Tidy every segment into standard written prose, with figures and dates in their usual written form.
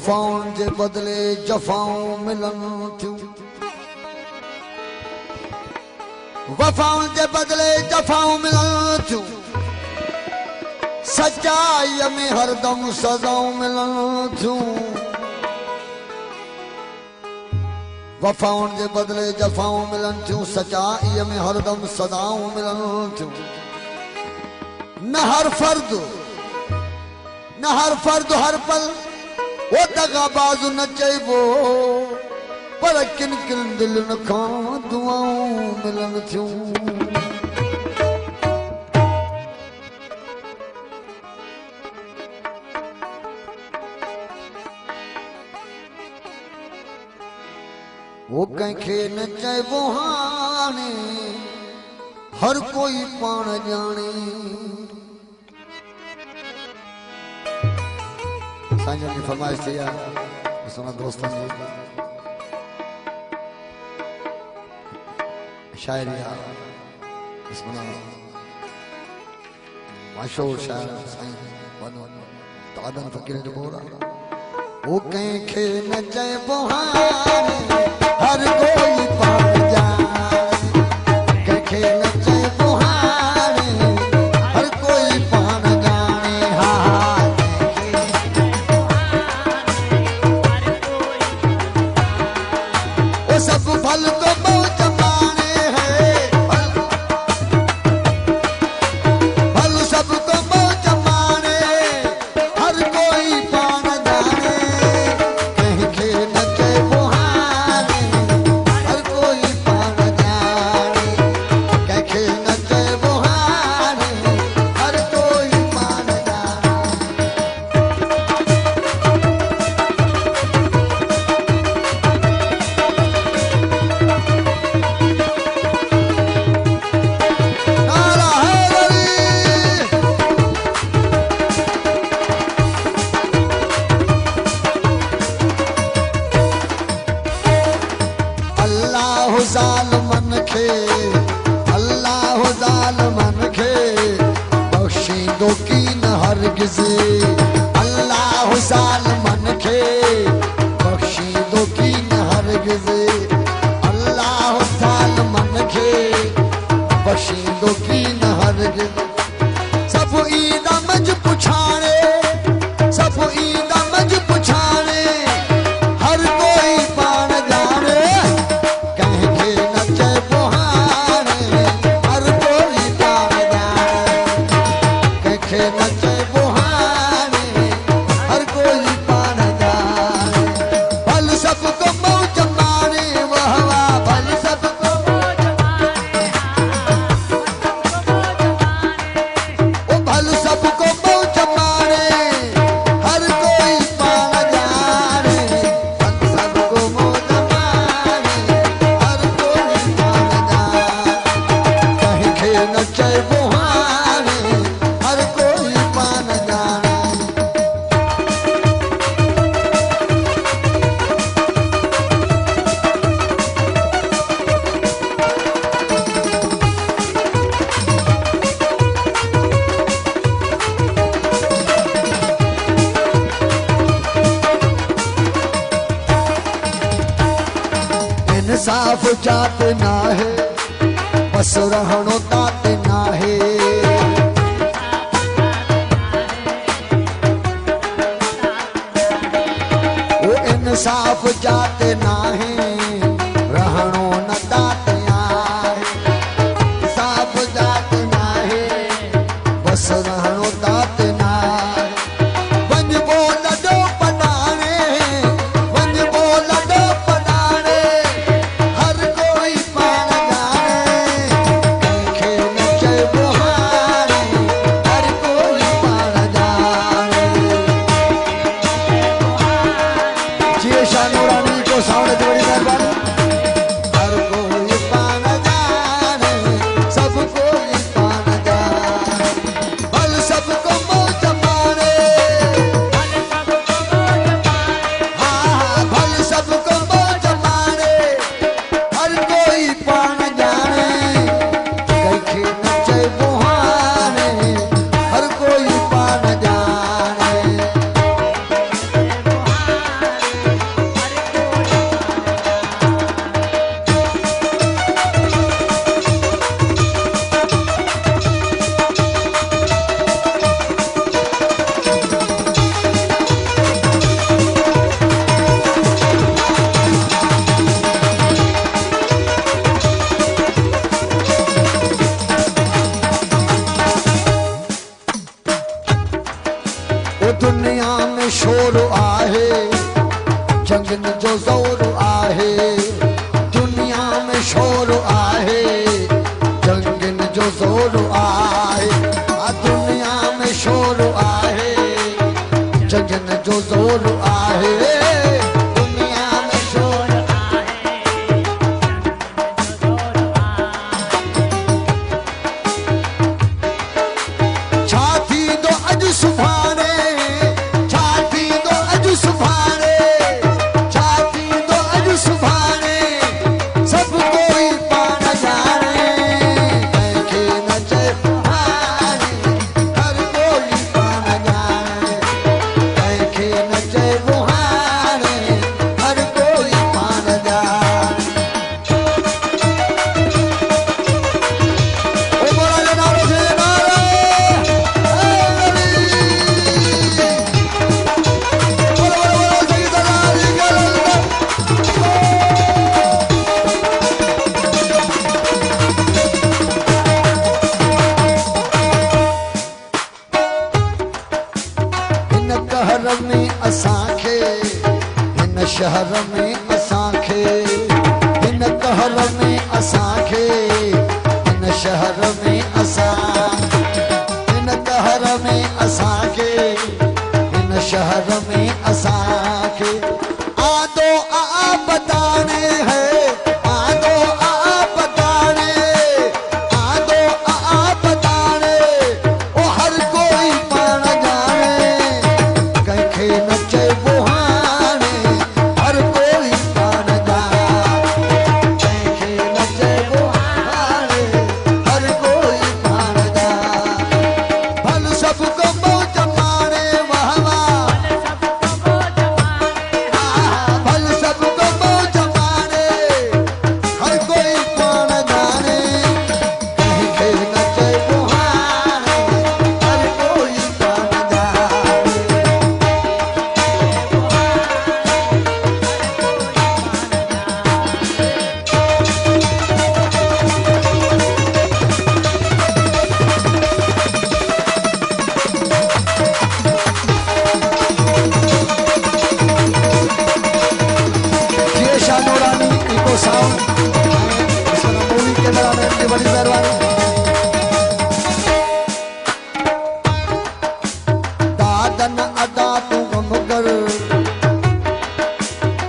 वफ़ाउनि जे बदिले जफ़ाऊं मिलनि थियूं वफ़ाउनि जे बदिले जफ़ाऊं मिलनि थियूं सचाईअ में हरदम सज़ाऊं मिलनि थियूं वफ़ाउनि जे बदिले जफ़ाऊं मिलनि थियूं सचाईअ में हरदम सदाऊं मिलनि थियूं न हर फर्द हर पल वो दगाबाज़ न चइबो पर किन किन दिलनि खां दुआऊं मिलनि थियूं वो कंहिंखे न चइबो हाणे हर कोई पाण ॼाणे साईं जी फरमाइश थी आहे असां दोस्तनि जी शायरी आहे मशहूर शायर साईं दादन फ़कीर जो बोल आहे वो कंहिंखे न चइबो हाणे हर कोई पाण ॼाणे कंहिंखे न चइबो हाणे हर कोई पाण ॼाणे हा वो सब फल तो मौज माणे है फल सब तो मौज माणे हर कोई पाण ॼाणे कंहिंखे न चइबो हाणे हर कोई पाण ॼाणे कंहिंखे न चइबो हाणे हर कोई पाण ॼाणे नारा हैदरी अल्लाह ज़ालिमन खे बख़्शींदो कीन हरगिज़ अल्लाह ज़ालिमन खे बख़्शींदो कीन हरगिज़ अल्लाह ज़ालिमन खे बख़्शींदो कीन हरगिज़ सब ईंदा मंझि पुछाणे सब ईंदा मंझि पुछाणे हर कोई पाण ॼाणे कंहिंखे न चइबो हाणे हर कोई पाण ॼाणे कंहिंखे न चइबो हाणे हर कोई पाण ॼाणे भल सबको मौज माणे वाह वाह भल सबको मौज माणे ओ भल सबको मौज माणे हर कोई पाण ॼाणे भल सबको मौज माणे हर कोई पाण ॼाणे कंहिंखे न चइबो हाणे हर कोई पाण ॼाणे इंसाफ जात नाहे बस रहणो तात नाहे वो इंसाफ जात नाहे रहणो न तात आहे इंसाफ जात नाहे बस रहणो तात नाहे वञिबो लॾो पटाणे वञिबो लॾो पटाणे हर कोई पाण ॼाणे कंहिंखे न चइबो हाणे हर कोई पाण ॼाणे जीअं शाह नूरानी को सावणे ते वॾी जोर आहे, दुनिया में शोर आहे, जगन जो जोर आहे, दुनिया में शोर आहे। छा थींदो अॼु सुभाणे, छा थींदो अॼु सुभाणे, छा थींदो अॼु सुभाणे, सभु कोई पाण ॼाणे, कंहिंखे न चइबो हाणे, हर कोई पाण ॼाणे, कंहिंखे न चइबो हाणे, हर कोई पाण ॼाणे। ओ मोरा जो नालो से नालो, बोलो बोलो बोलो सही दरबार की गल। हिन कहर में असांखे, हिन शहर में असांखे, हिन कहर में असांखे, हिन शहर में असां, हिन कहर में असांखे, हिन शहर में असांखे, आदो आ बताने है, आदो आ बताने, आदो आ बताने, ओ हर कोई पाण ॼाणे, कंहिंखे न चइबो हाणे, हर कोई पाण ॼाणे, कंहिंखे न चइबो हाणे, हर कोई पाण ॼाणे। भल सबको मौज माणे, वाह वाह, भल सबको मौज माणे, हर कोई पाण ॼाणे, कंहिंखे न चइबो हाणे, हर कोई पाण ॼाणे। ये शानूरानी इको साउंड मूवी के अंदर आने की बड़ी मेहरबानी। दादन अदा तू कम कर,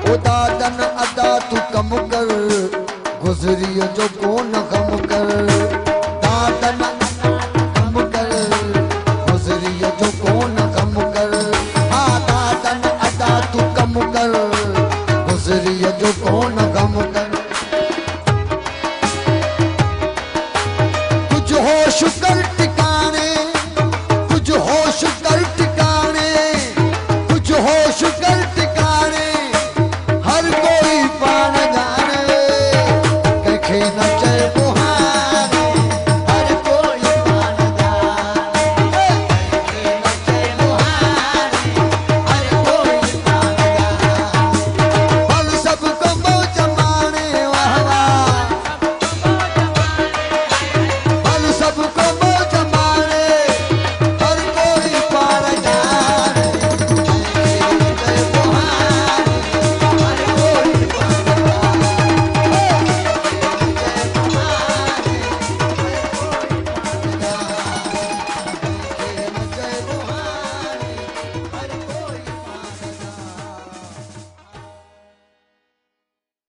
ओ दादन अदा तू कम कर, गुजरियो जो कोन कम कर,